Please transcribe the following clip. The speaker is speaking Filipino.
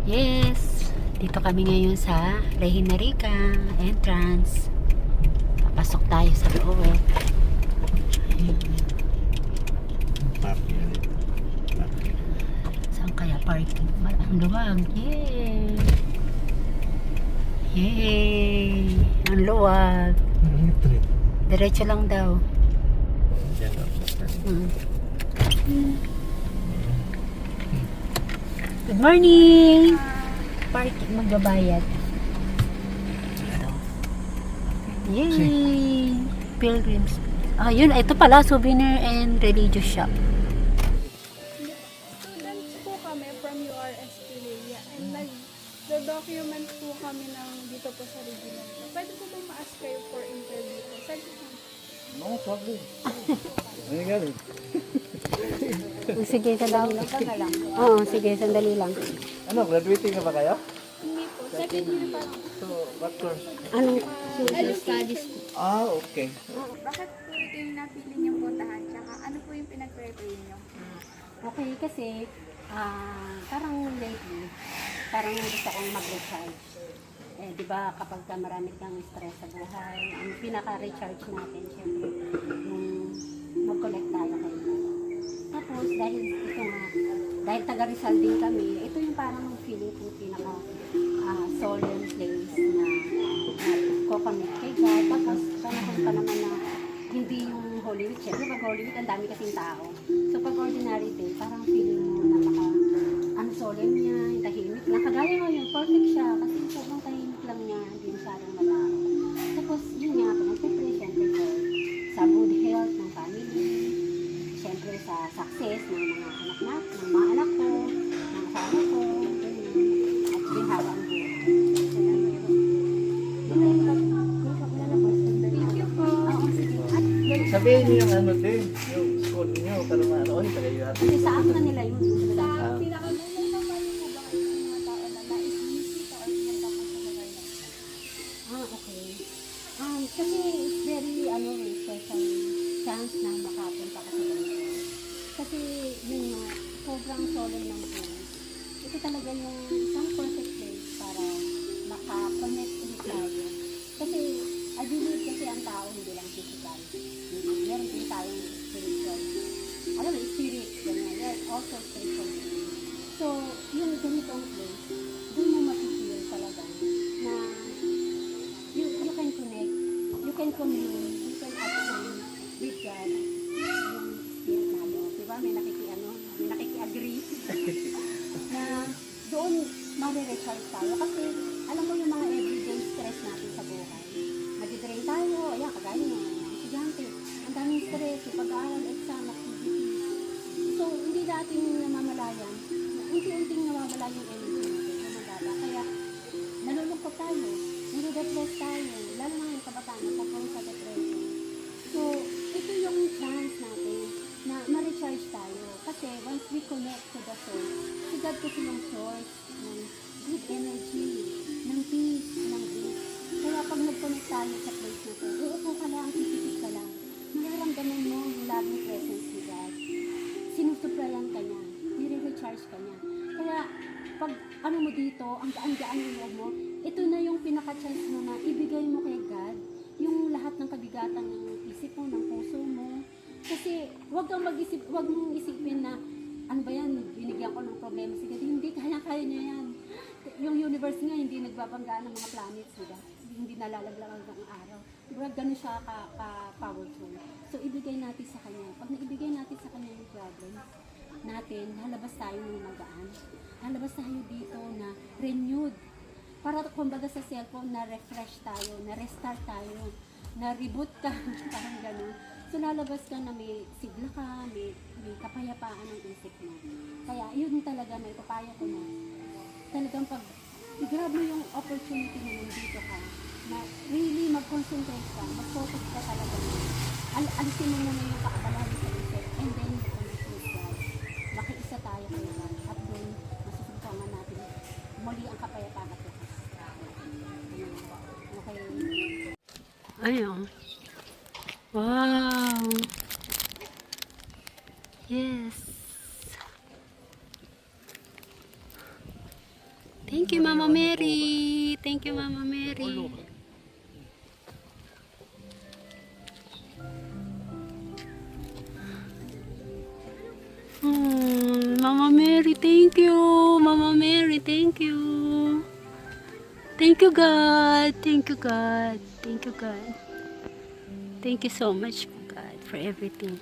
Yes, dito kami ngayon sa Regina Rica entrance. Papasok tayo sa loob. Saan kaya parking? Ang luwag. Yay! Yay! Ang luwag. Diretso lang daw. Good morning! Parking, magbabayad. Yay! Pilgrims. Ah, yun. Ito pala, souvenir and religious shop. Students po kami from URS Pileya and nag-document po kami ng dito po sa regional. Pwede po ba ma-ask kayo for interview po? No problem. Ano galing? Sige, sandali lang. Oo, sige, sandali lang. Ano, graduating na ba kayo? Hindi po. Second year pa lang. So, what course? Anong social studies? Ah, okay. Bakit po ito yung napili niyong puntahan? Tsaka ano po yung pinag-prepare niyo? Okay, kasi parang lately, parang gusto kong mag-recharge. Eh, di ba kapag ka marami kang stress sa buhay, ang pinaka-recharge natin, syempre, yung mag-collect tayo kayo. Tapos, dahil ito nga, dahil taga-Rizal din kami, ito yung parang feeling kong pinaka-solemn place na ko-connect kay God. Tapos, panahon pa naman na hindi yung Holy Week. Siyempre, pag Holy Week, ang dami kasing tao. So, pag ordinary day, parang feeling mo na solemn niya, yung tahimik lang. Kagaya ko yun, perfect siya. Kasi sobrang tahimik lang niya, hindi masyadong malaki. Tapos, yun nga, pinag-prepare, siyempre, sa good health ng family, siyempre sa success ng mga anak natin, ng mga anak ko, ng asawa ko, ganyan. At ginhawa ang buhay. Thank you po. Oo, sige. At ganun Sabihin niyo yung ano din, yung school niyo, para maanoon, tagayuhan. kasi sa akin na nila yun. Sa pinaka-normal na payo po ba kayo ng mga tao na nais-visit or pinunta po sa lugar na ito? Okay. Kasi it's very, special chance na makapunta ka sa ganito. Kasi yun nga, sobrang solemn ng place. Ito talaga yung isang perfect place para maka-connect ulit tayo. Kasi, I believe kasi ang tao hindi lang physical. Meron din tayong spiritual. Alam mo, spirit, ganyan. Yes, also spiritual. So, yung ganitong place, doon mo mapipil talaga na you can connect, you can commune, you can attune with God, yung spirit natin. Diba? May nakiki-agree na doon mare-recharge tayo. Kasi, alam mo yung mga everyday stress natin sa buhay. Nag-drain tayo, ayan, kagaya nyo, estudyante, ang daming stress, yung pag-aaral, exam, activities. So, hindi natin namamalayan, unti-unting nawawala yung energy natin, gumagala. Kaya, nalulungkot tayo, nire-depress tayo, lalo na yung kabataan, nagkakaroon sa depression. So, ito yung chance natin na ma-recharge tayo. Kasi, once we connect to the source, si God kasi yung source ng good energy, ng peace, ng bliss. Kaya pag nag-connect tayo sa place na to, uupo ka lang, titipid ka lang, nararamdaman mo yung loving presence ni God. Sinusuprayan ka niya, nire-recharge ka niya. Kaya, pag ano mo dito, ang gaan-gaan yung loob mo, ito na yung pinaka-chance mo na ibigay mo kay God yung lahat ng kabigatan ng isip mo, ng puso mo. Kasi, huwag mong isipin na, ano ba yan, binigyan ko ng problema si God. Hindi, kaya niya yan. Yung universe nga, hindi nagbabanggaan ng mga planets, diba? Hindi nalalaglagan ng araw. Diba, ganun siya ka-powerful. So, ibigay natin sa Kanya. Pag naibigay natin sa Kanya yung problem natin, halabas tayo ng magaan. Halabas tayo dito na renewed. Para kumbaga sa cellphone, na-refresh tayo, na-restart tayo, na-reboot ka, parang ganun. So, lalabas ka na may sigla ka, may kapayapaan ng isip mo. Kaya, yun talaga na ipapayo ko na. Talagang pag i-grab mo yung opportunity na nandito ka, na really mag-concentrate ka, mag-focus ka talaga na. Alisin mo muna yung kaabalahan sa isip, and then you connect with God. Makiisa tayo kay God. At doon, masusuntungan natin muli ang kapayapaan at lakas. Okay. Ayun. Wow! Yes! Thank you, Mama Mary. Thank you, Mama Mary. Mama Mary, thank you. Mama Mary, thank you. Thank you, God. Thank you, God. Thank you, God. Thank you so much, God, for everything.